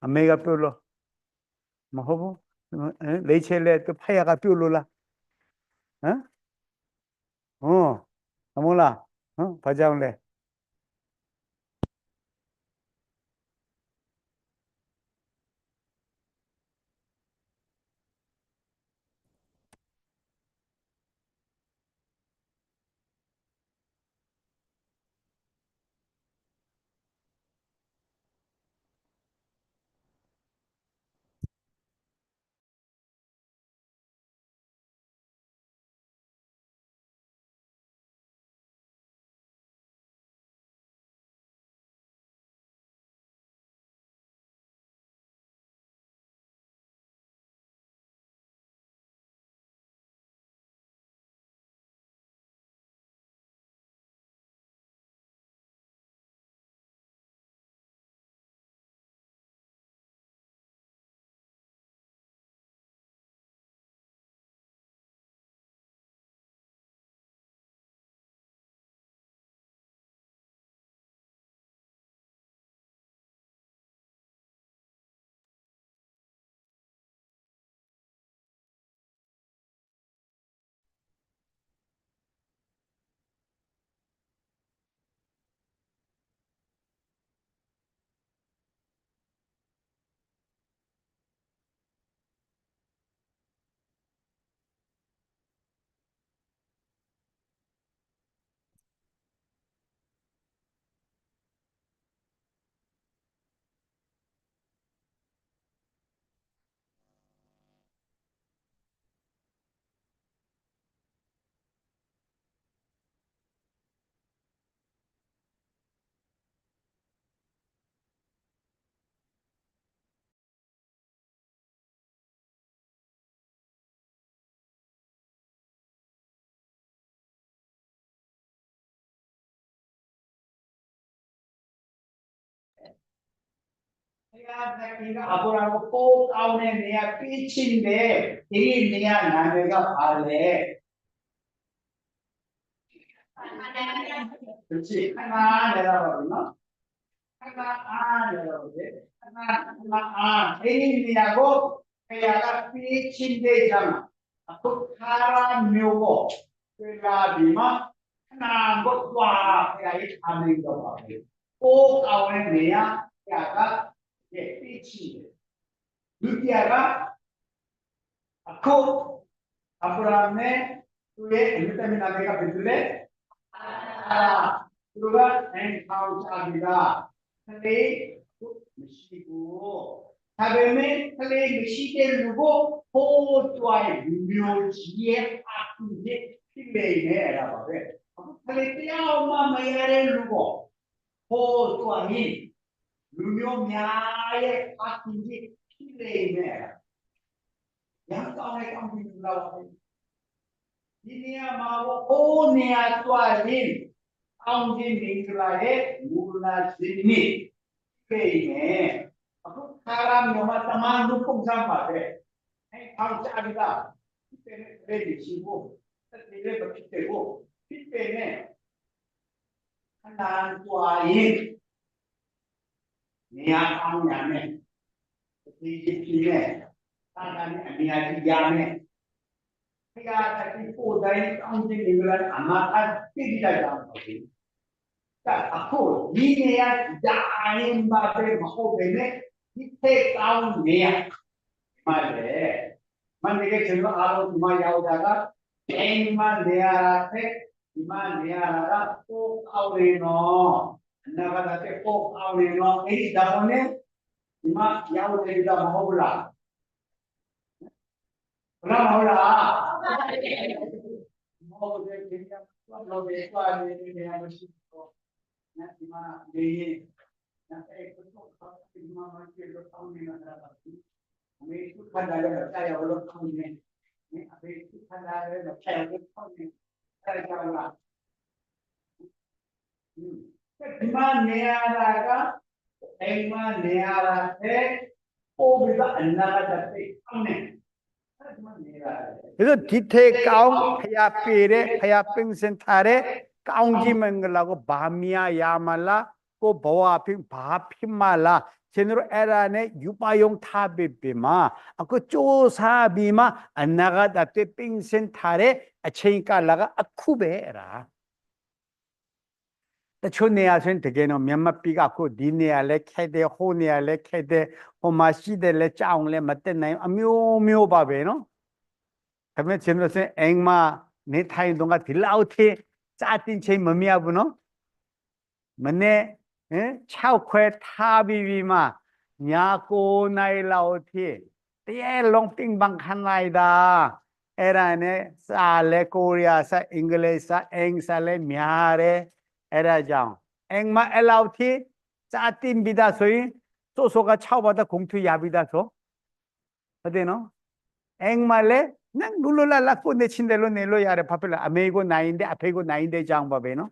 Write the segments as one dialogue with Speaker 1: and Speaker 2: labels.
Speaker 1: 아메가 뼈로 뭐 하고 레이첼레 또 파야가 뼈로라 아몰라 바자올레
Speaker 2: 아보라고 꼭 아우네 내야 끝인데 이 내야 나내가 발래 그렇지 하나 내려가거든요 하나 내려오지 하나 대인이라고 내야가 끝인데잖아 그 사람 묘고 그라비만 하나 것과 내가 이 하는 거 봐. 꼭 아우네 내야 야가 끝인데 루디아가 aku Abraham tuye emitami namega betule 그가 엔카우차비다 클레이 미시고 다음에 클레이 미시게 누고 호주와의 묘지에 아픈지 필레이네라고 해. 클레이 떼야오마 마야를 누고 호주와의 묘미야의 아픈지 필레이네. 양강의 강빈 나와. 이니야 마고 오니야 또아린 강진 링크라의 무나시니 페이네. 그 사람 영화 tamang 누풍상 맞대. 강짜리다. 이때는 레디시고 이제 버티고 이때는 하나 또아인 니야 강야네. 이집트네. 사람이 아니야 지야네. 그가 자기 보다의 강진 링크라는 아마 띠리라고 거지. 자, 앞으로 이내야 야인 밥에 먹어보네 밑에 가운 내야 말에 만약에 저는 아로 이만 야오다가 땡만 내야라테 이만 내야라가 꼭 가오네노 나가다 때꼭 가오네노 에이 다보네 이만 야오데리다 먹어볼라 그럼 먹을라 먹어보세 그냥 너네 또아니 내야 멋있어 Nah, di nah itu tuh cuma masih tahun ini ada kami itu kan ada saya belum tahun ini apa itu kan ada saya belum tahun ini saya jawab di mana nearaga emma neara kobiga annaga datte tahun
Speaker 1: 그래서 디테 가운 페야피레 페야핑센타레 काउंजी मंगला को बामिया यामला को बवाफिंग बाफिमाला 제대로 에라네 유바용 타비비마 아그 조사비마 안나가다 때 빙센 탈에 아체인깔라가 아쿠베라 초내야선 되게는 몇몇 비가 그 니네알레 캐데 호네알레 캐데 호마시데레 짜옹레 맞대나요 아묘묘 바베노 그러면 제대로선 앵마 내 타인 동가 딜라우티 짜틴 제 뭡이야부노 मने छाउखे थाबिबिमा न्याको नाइलाउथि ते लोंग पिंग बंग खनाइदा एराने साले कोरिया सा इंग्लिश सा एंग साले म्यारे एरा जाओ एंग मा एलाउथि चातिन बिदा सोई सो소가 차오바다 공투 야비다소 어데노 एंग माले 난 룰룰랄라 꼬네 친델로 넬로 야레 파펠라 아메이고 나인데 앞에고 나인데 장바베노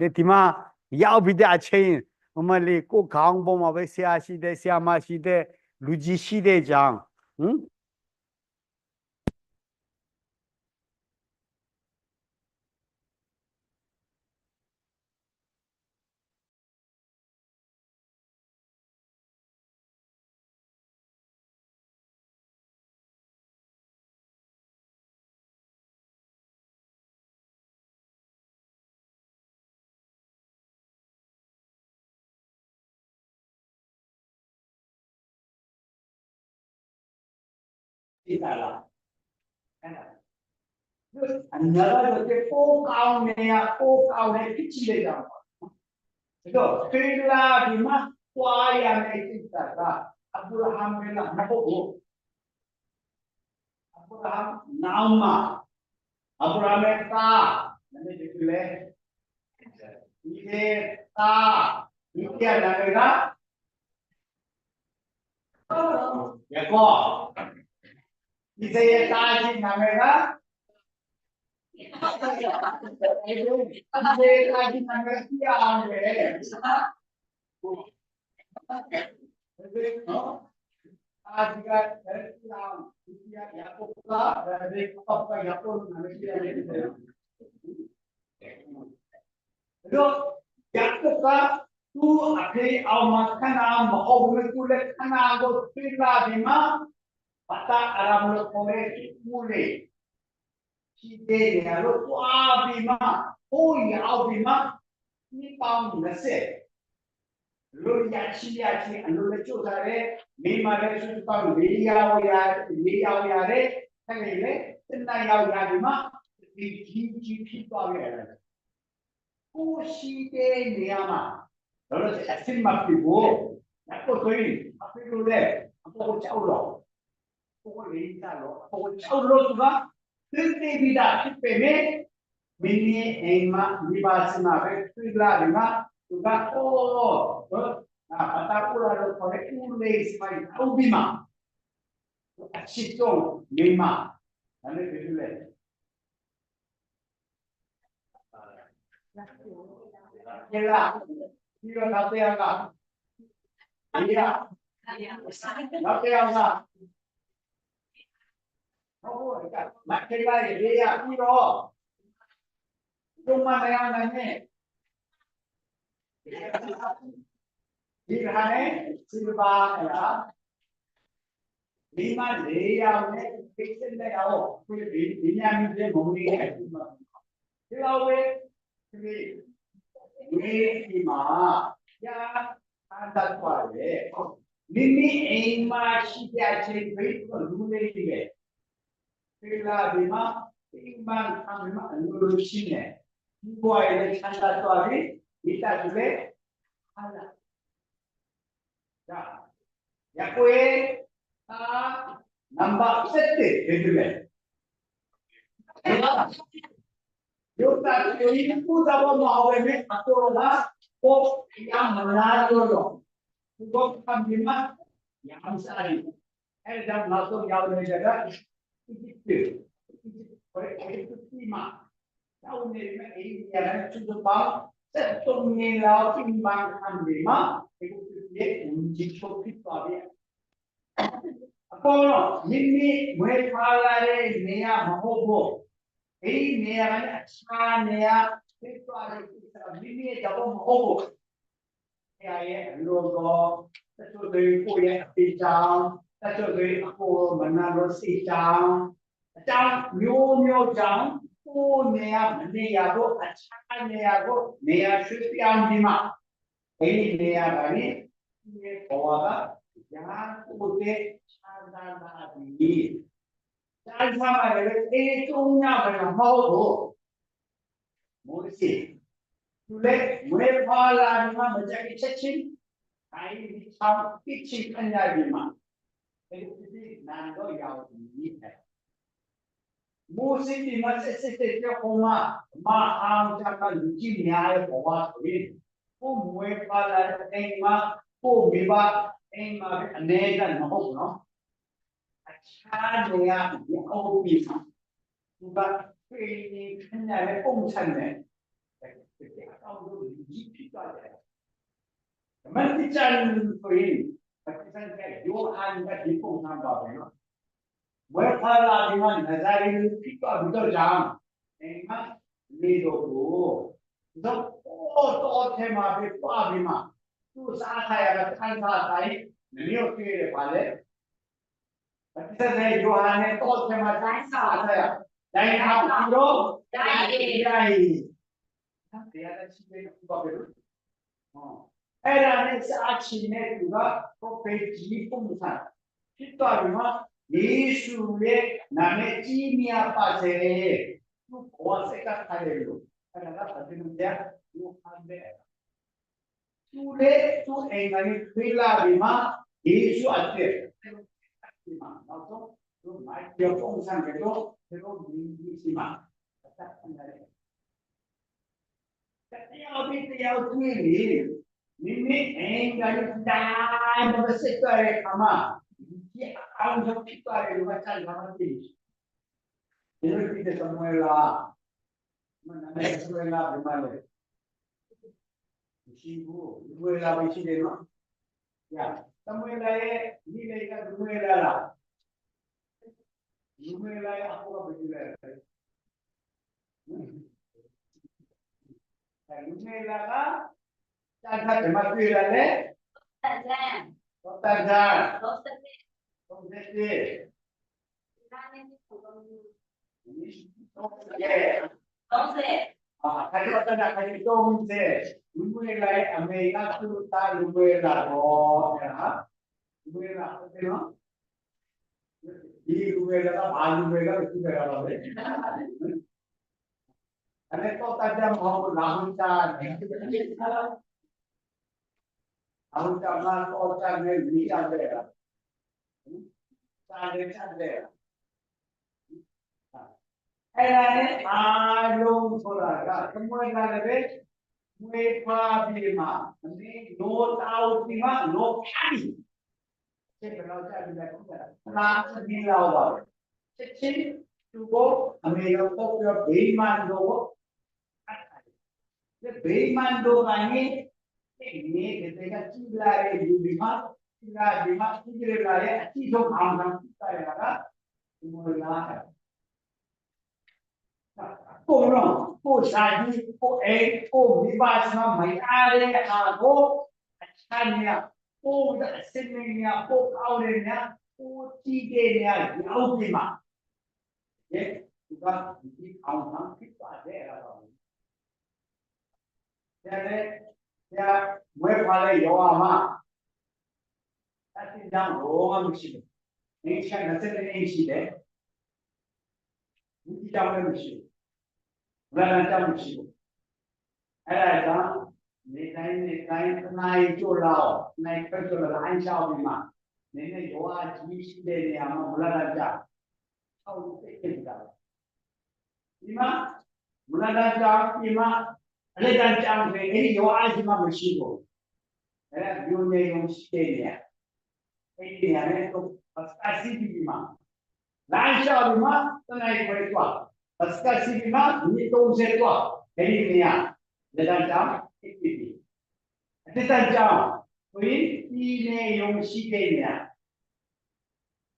Speaker 1: 내 디마 야비데 아체인 어머리 꼭 강봉마베 시아시데 시아마시데 루지시데장 응?
Speaker 2: 이따라 안나가 이렇게 꼭 가운데야 꼭 가운데 빛이 되잖아. 그래서 필라디마 과야에 있다가 아브라함을 나보고 아브라함 나우마 아브라함의 딸 나는 이제 이게 딸 이게 나가 야고 이제 딸이 나가 이제 딸이 나가 피아오네 아지가 베르티랑 이야 야곱과 베르티가 야곱을 나누게 그래서 야곱과 두 앞에 아우마카나 먹어보는 꿀에 하나하고 필라비마 바타 아람으로 보내 꿀에 시대냐로 꽈비마 호야비마 이빵 나세 로야치야치 안로레 조사레 미마레 수빵 리야오야레 상에레 끝나야오야비마 이 김치 피빠게 그 시대 내야마 너는 자신 맡기고 약고 소위 앞으로래 보고 짜울러 보고 레이다로 보고 짜울러 수가 뜻대비다 뜻배매 민니 에이마 니바스나베 틀라리마 수가 또 바타꾸라로 보내 꿀레이스마이 아우비마 아시종 미마 나는 그들래 헬라 이거 나태야가 이야 나태야가 그러니까 나태야에 레야 이로 좀만 해야 하네 이하네 실바야 리마 레야오네 픽셀레야오 그 리냐미제 몸이에 실라오에 그 이마 야 한다과에 니미 에이마 시야체 베이트 루레이게 필라비마 띵만 하면 안루르시네 이거에 한다과리 이따주에 하나 자 야코에 넘버 세트 되줄래 요타 요이 pudawa maaweme atorola ko yang menarolo ko kambima yang sari dan masuk yang jaga itu itu lima tahun ini yang sudah setungnya laut timbang kambima itu dia unjuk sopi apa ini mereka nea mahobo এই নেয়া মানে আচ্ছা নেয়া একটু আগে বিনিয়ে যাব মহব ရဲ့အလိုတော်တချို့တွေကိုရဲ့အပေချောင်းတချို့တွေအပေါ်မနာလို့စိတ်ချောင်းအကြောင်းမျိုးချောင်းကိုနေရမနေရတော့အခြားနေရကိုနေရရွှေ့ပြောင်းဒီမှာအဲ့ဒီနေရကနေဒီဘောကညာကိုတဲ့ခြားလာပြီးခြားစားမှလည်းအေးတုံးရမှာမဟုတ်ဘူးမိုးစီသူလည်းဝေဖာလာဒီမှာမကြိုက်ချက်ချင်းအဲဒီချောင်းပြစ်ချင်းခံရဒီမှာအဲဒီနန်တော့ရောက်ဒီနဲ့မိုးစီဒီမှာစစ်ပြောဟောမှာမအောင်ချက်ကလူကြီးများရဲ့ဘဝဆိုရင်ကိုမွေးပါလာတဲ့အိမ်မှာကိုမိဘအိမ်မှာအနေကမဟုတ်ဘူးနော်အခြားနေရာဒီအောက်ပြီးသူကပြေးနေခံရတဲ့ပုံစံနဲ့ဒီအကောင်တို့ကြီးဖြစ်သွားတယ်မန်တိချန်ဆိုရင်ပတ်စံကယောဟန်ကဒီပုံစံပါပဲနော်ဝေဖာလာဒီမှာနဇာရီဖြစ်သွားပြီးတော့ကြောင်းအိမ်မှာနေတော့တော့ထဲမှာပြပါပြီးမှသူစားထားရတဲ့ခန်းစားတိုင်းမျိုးပြေးတယ်ပါလေပတ်စံကယောဟန်နဲ့တော့ထဲမှာတိုင်းစားထားရတိုင်းအောင်ပြီးတော့တိုင်းတရားတဲ့ရှိတဲ့ဘာပဲလို့အဲ့ဒါနဲ့စာချင်တဲ့သူကကိုပေကြီးပုံစံဖြစ်သွားပြီမှာယေရှုရဲ့နာမည်ကြီးမြတ်ပါစေသူဘောစက်ကထားတယ်လို့အဲ့ဒါကပတ်စံတဲ့ယောဟန်တဲ့သူလေသူအိမ်ကနေပြေးလာပြီမှာယေရှုအတဲ့ဒီမှာတော့သူမိုက်ပြောပုံစံကတော့ဒီလိုဒီစီမှာတက်နေတယ်တရားပြီးတရားတွေ့လေမိမိအိမ်ကတိုင်းမစစ်ကြရဲအမဒီအောင်ရုပ်ဖြစ်သွားတယ်လို့ကချလာမသိဒီလိုဖြစ်တဲ့သမွေလာမနနဲ့ဆွေလာဘယ်မှာလဲရှိဘူးဘယ်လာပဲရှိတယ်နော်ညသမွေလာရဲ့ဒီလေကဘယ်လာလားဒီဘယ်လာရဲ့အခုကဘယ်လာလဲလူငယ်လာကတန်ခါဓမ္မပြေလာလေတန်ခါတော့တန်ခါတော့စတဲ့တော့စတဲ့နာနေကိုတော့ဒီတော့စတဲ့ခါတော့တန်ခါခါတော့စတဲ့လူငယ်လာအမေကသူ့သားလူငယ်လာတော့ဟာလူငယ်လာတယ်နော်ဒီလူငယ်လာဘာလူငယ်လာသူ့ကြရတော့လေအဲ့တော့တတ်မဟုတ်လာဟုတာအဟုတာမှာတော့တတ်နေပြီရတယ်တာစာရေးချက်တယ်အဲ့ဒါနဲ့အားလုံးဆိုတာကသမွေးလာတဲ့မွေးပါပြီးမှအမေနိုးတောက်ဒီမှာနိုးဖြတ်ချက်တော့ကြည့်လိုက်ခုကလာဒီလောက်ပါချက်ချင်းသူကအမေရောတော့ပြဘေးမှန်တော့ဘေးမှန်တော့ကနေဒီတေကကြည့်လာရဲ့ဒီမှာကြည့်လာဒီမှာကြည့်လာရဲ့အတိဆုံးအောင်ဆောင်ပြရတာဒီမလာကိုရောကိုစာကြီးကိုအေကိုမိဘစမမိုင်အားရတဲ့အားကိုအချမ်းရကိုအစင်းနေရကိုကောင်းနေရကိုကြည့်နေရရောက်ပြီမှာဒီကဒီအောင်ဆောင်ဖြစ်ပါတယ်အဲ့ဒါတဲ့ဆရာဝဲဖားလဲရောအမအတိကြောင့်ရောမရှိဘူးနေချင်တဲ့နေရှိတယ်ဒီကြောင့်လည်းမရှိဘူးဘာလဲကြောင့်မရှိဘူးအဲ့ဒါကြောင့်နေတိုင်းနိုင်ကြလောက်နိုင်ဖက်ကြလာအချောင်းဒီမှာနေနဲ့ရောအကြီးရှိတဲ့နေရာမှာမလာတာကြအောက်သိခဲ့တာဒီမှာမလာတာကြောင့်ဒီမှာအဲ့ဒါကြောင့်လေအဲ့ဒီရောအားကြီးမှမရှိဘူးအဲ့ဒါမျိုးနေုံရှိတယ်အဲ့ဒီနေရာနဲ့တော့အစစီဒီမှာလမ်းလျှောက်ဒီမှာတနိုင်ခွဲသွားအစစီဒီမှာဒီ30သွားအဲ့ဒီနေရာဒါကြောင့်ဖြစ်ပြီအဲ့ဒါကြောင့်ဘယ်ဒီနေုံရှိတယ်ညာ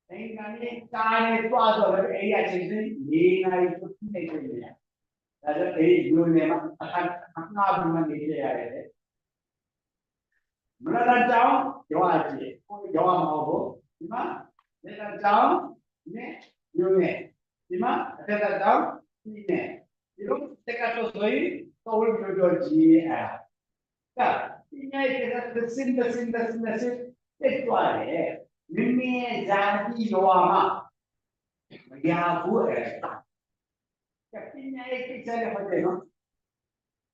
Speaker 2: အဲ့ကနေတားနေသွားတော့အဲ့ရချင်းချင်းနေနိုင်ဖြစ်နေတယ်ညာဒါကြောင့်ဒီလူနေမှာအခါဘုမနေရရတယ် မလာကြောင်းရောအကြည့်ကိုရောမဟုတ်ဘူးဒီမှာလာကြောင်းနဲ့ညိုနဲ့ဒီမှာအထက်ကြောင်းဒီနဲ့ဒီလိုတကတော့ဆိုရင်တော်ဝင်ပြောကြည့်အဲ့ဒါဒီနေ့ကစင်တက်သွားတယ်မိမိရဲ့ဇာတိရောမှာမရဘူးအဲ့ဒါဒီနေ့ကိစ္စလည်းဟုတ်တယ်နော်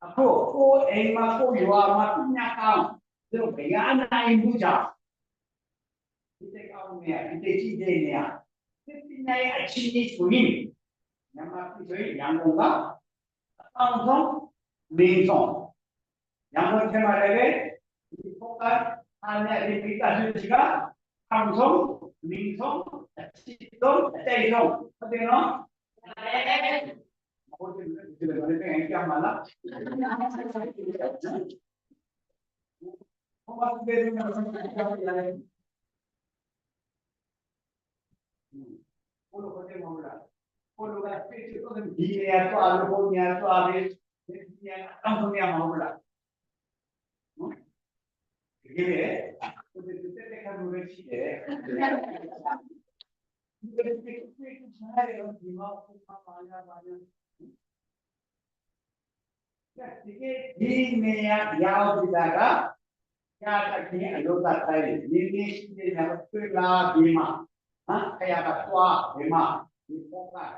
Speaker 2: အခုကိုအိမ်မှာကိုရွာမှာပညာကောင်းတို့ဘယ်အနိုင်ဘူးကြောင့်ဒီတက်ကောင်းနေဒီတက်ကြည့်နေရဒီပညာရဲ့အချင်းကြီးဆိုရင်ညမှာပြည်ရန်ကုန်ကအအောင်ဆုံးမင်းဆုံးရန်ကုန်ထဲမှာလည်းဒီပေါ်ကအားနဲ့ဒီပိတာရှိကအောင်ဆုံးမင်းဆုံးအချင်းဆုံးအတိတ်ဆုံးဟုတ်တယ်နော်ဟုတ်တယ်ဒီလိုလည်းပြန်ကြမှာလားဘာမှမပြောနေတော့ဆက်ကြရအောင်ဘလို့ကိုတယ်မဟုတ်လားဘလို့ကပြည့်စုံတဲ့ဒီနေရာသွားလို့ဘုံညာသွားတယ်ဒီနေရာအောင်ဆုံးရမှာမဟုတ်လားနော်ဒီကဲကိုတယ်တက်ခါလို့ရှိတယ်ဒီကဲပြည့်စုံတဲ့ဒီမှာပုံပါရပါရဒီနေရာရောက်ပြီးတာကညာတိုင်းအလုပ်သားတိုင်းဒီနေ့ရှိနေတာတွေ့လာဒီမှာဟမ်ခရကတော့ဒီမှာဒီပေါ်ကနော်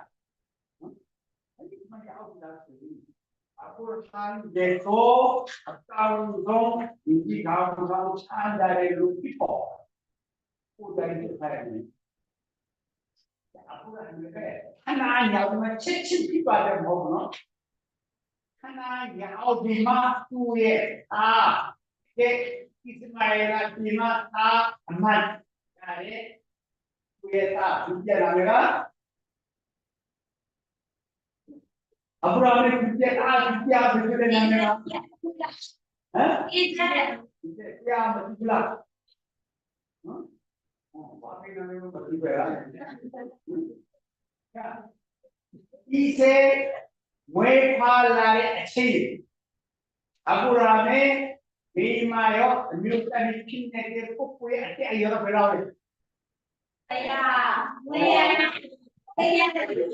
Speaker 2: အဲဒီမှာရောက်လာဆိုရင်အခုဆန်းတဲ့ကိုအတောင်ဆုံးဒီကောင်ဆောင်ချမ်းတယ်လို့ပြပေါ်ကိုယ်တိုင်တွေ့ရတယ်အခုလည်းခဏရောက်မှချစ်ပြပါတယ်မဟုတ်နော်ခဏရောက်ဒီမှာသူ့ရဲ့အားတဲ့ဒီစမိုင်လာဒီမှာအားအမှန်ရတယ်သူ့ရဲ့အားသူပြလာမယ်ကအဘရာမေသူပြအားသူပြပြီးတဲ့နာမည်ဟမ်ဒီပြမတူလားနော်ဘာဖြစ်နေလဲမသိပါဘူးဒီစေမွေးဖွားလာတဲ့အချိန်အခုရာမေဒီမှာရောအမျိုးသမီးဖြစ်နေတဲ့ပုဂ္ဂိုလ်ရဲ့အတက်အရောဘယ်လောက်လဲတရားမွေးရတရားဒီကိ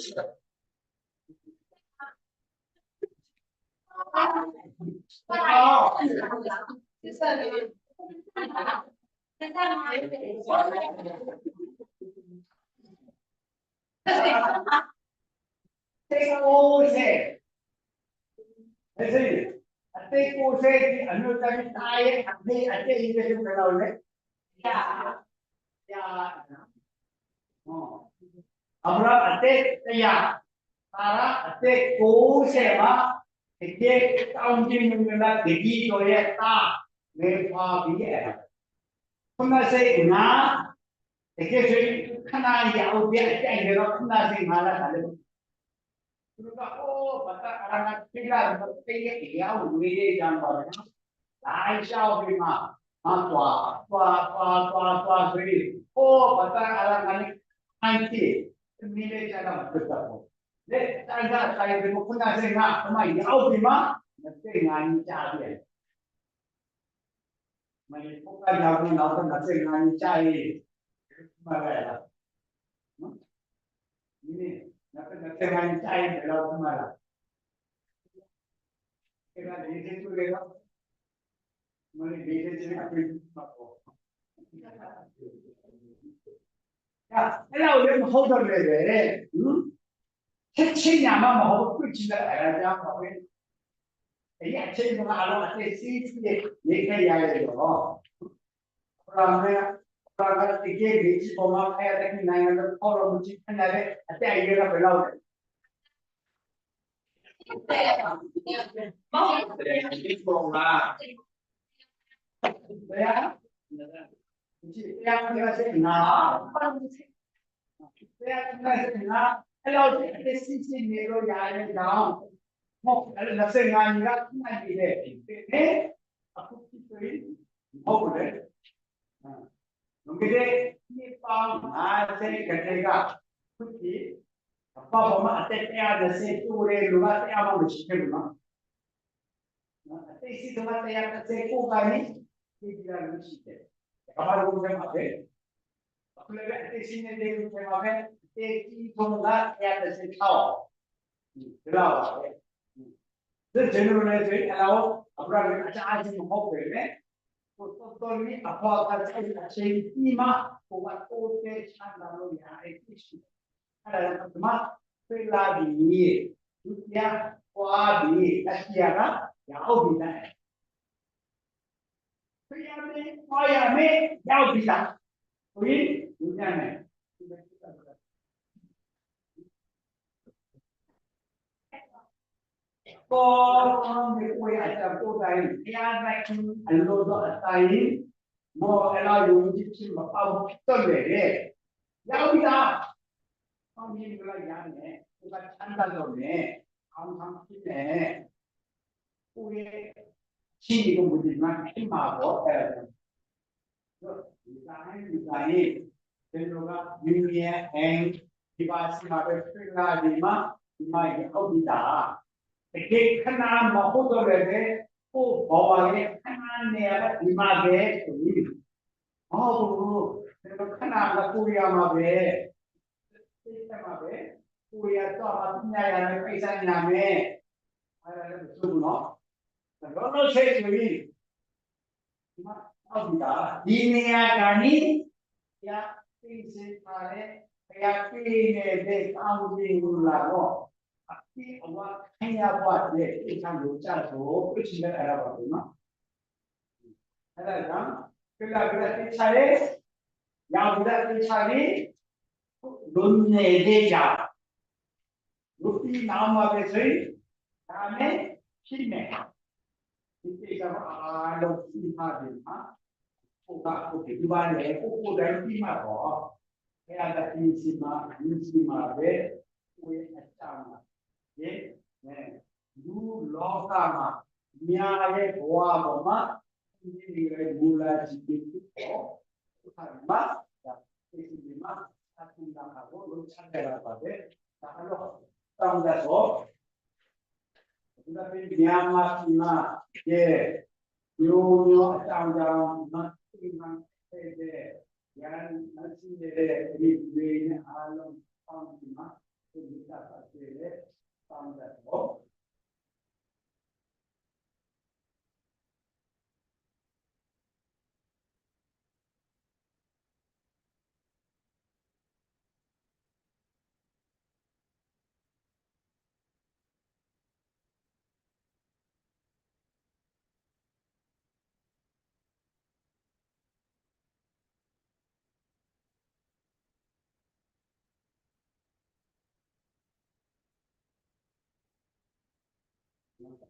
Speaker 2: ုစေအတေကိုစေဒီအမျိုးသမီးတာရဲ့အမေအတေရေးတယ်ဘယ်လိုလဲတရားဟောအဘရာအတေတရားပါရာအတေကိုစေမှာဒီတောင်းခြင်းမလာဒီကြီးတို့ရဲ့တာမေဖာပြီးအဲ့ခုနစေနာတကယ်ဆိုခဏရောက်ပြအကြိုက်တယ်တော့ခဏစေငါလာတယ်သူကဘာသာအရမ်းတိလာတော့တေးရရောက်ဝေးရကြပါမယ်နော်။လိုက်လျှောက်ပြီးမှသွားဆိုရင်ဘာသာအရမ်းအန်တီမိလေကြတာပတ်တာပေါ့။လက်တိုင်းကတိုင်းဒီခုနစေငါအမရောက်ပြီးမှမသိငါကြီးကြားတယ်။မင်းပုတ်ကရောက်ပြီးတော့မသိငါကြီးကြားရေးမှလည်းလား။နော်။ဒီနေ့那这个家也给了他们了，这个理解出来了，我们理解这个对吗？啊，那我们好多人，七年嘛，好贵起来了，这样好的，哎呀，这个马路这司机也可以来的哦，不然呢？Kalau tiga biji pemakai ada ni naya orang mesti kena ada ada ia lah belau. Ya, yang kita senang. Yang kita senang. Kalau kita sisi nero yang jauh, mau kalau nak senang ni kan nanti deh. Aku kirim, mau boleh. Mungkin ini pang ada ketika kuti apa bapa ada ada sesuatu luar apa mesti rumah. Isi tempat yang terseku kami ဒီကြလို့ရှိတယ်ဘာလို့လဲမှာပဲအခုလည်းအသိစိတ်နဲ့တဲ့ကိုပြန်ပါမယ်တေကြီးထုံးလား136ဒီလောက်ပါပဲဒီ generalization အလောအပရာအချာအချင်းမဟုတ်ပဲလေတော်တော်အဖော်အချင်းအချင်းဒီမှာဟိုကတိုးတဲ့ချမ်းသာလို့ရတယ်ရှိအဲ့ဒါကမှပြေးလာပြီးဒုတိယပွားပြီးအရှိယာကရောက်ပြီးတယ်ပြေးရမယ်ပွားရမယ်ရောက်ပြီးတာဘုရင်ဒုညနဲ့ပေါ်မေကိုရတာပို့တိုင်းတရားနိုင်အလို့တော့အတိုင်းမောအလားယုံကြည်ခြင်းမအောင်တော့လေရောက်ပြီးတာအောင်းကြီးကလည်းရတယ်သူကချမ်းသာတော့တယ်အောင်းဆောင်ဖြစ်တယ်ကိုရဲ့ရှိကိုဘုရားမှာဖြစ်မှာပေါ့အဲ့ဒါဒီတိုင်းဒီလိုကယူနီယံအန်ဒီပါစီမှာပဲဖြစ်လာဒီမှာဒီမှာရောက်ပြီးတာတကယ်ခဏမဟုတ်တော့လည်းကိုဘောရဲ့ခဏနေရဒီမှာပဲဆိုပြီးဟောဘူးခဏကကိုရမှာပဲသိတယ်မှာပဲကိုရတော့အပညာရမယ်ပိဿညာမယ်အဲ့ဒါလည်းမဆိုဘူးနော်တော့ဆက်ဆိုပြီးဒီမှာအောက်တာဒီနေရာကနေရသိစေပါလေဘုရားပြည့်နေတဲ့ကောင်းကြီးလာတော့အပြည့်အဝခရဘွားတဲ့အိမ်ဆောင်ကိုကြတော့ပြည့်စုံတဲ့အဲ့ဒါပါဘုနော်အဲ့ဒါကြောင့်ပြလာပြတိချာလေရောက်တဲ့တိချာလေလုံးနေတဲ့ကြလူတီနာမပဲစိဒါနဲ့ဖြစ်နေဒီကိစ္စမှာအားလုံးသိမှပြီဟာဟိုကဟိုဒီပါလေကိုတိုင်းသိမှာပေါ့အဲ့ဒါဒီစီမှာဒီစီမှာပဲကိုယ်အချမ်းမှာဒီလူလောကမှာညာရဲ့ဘဝပေါ်မှာဒီလိုမူလာရှိတဲ့ပေါ့ဟာမှာဒီစီမှာအတူတာကိုလုံးချမ်းတယ်ပါတယ်ဒါတော့တောင်းတဲ့ဆိုဒါပေမဲ့မြန်မာပြည်မှာမျိုးအကြောင်းကြောင့်မသိမှတဲ့ရန်မရှိတဲ့ဒီတွေနဲ့အားလုံးပေါင်းပြီးမှဒီတာပတ်တဲ့တောင်းတဲ့ပေါ့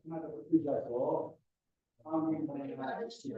Speaker 2: 那都是在说，他们那个是。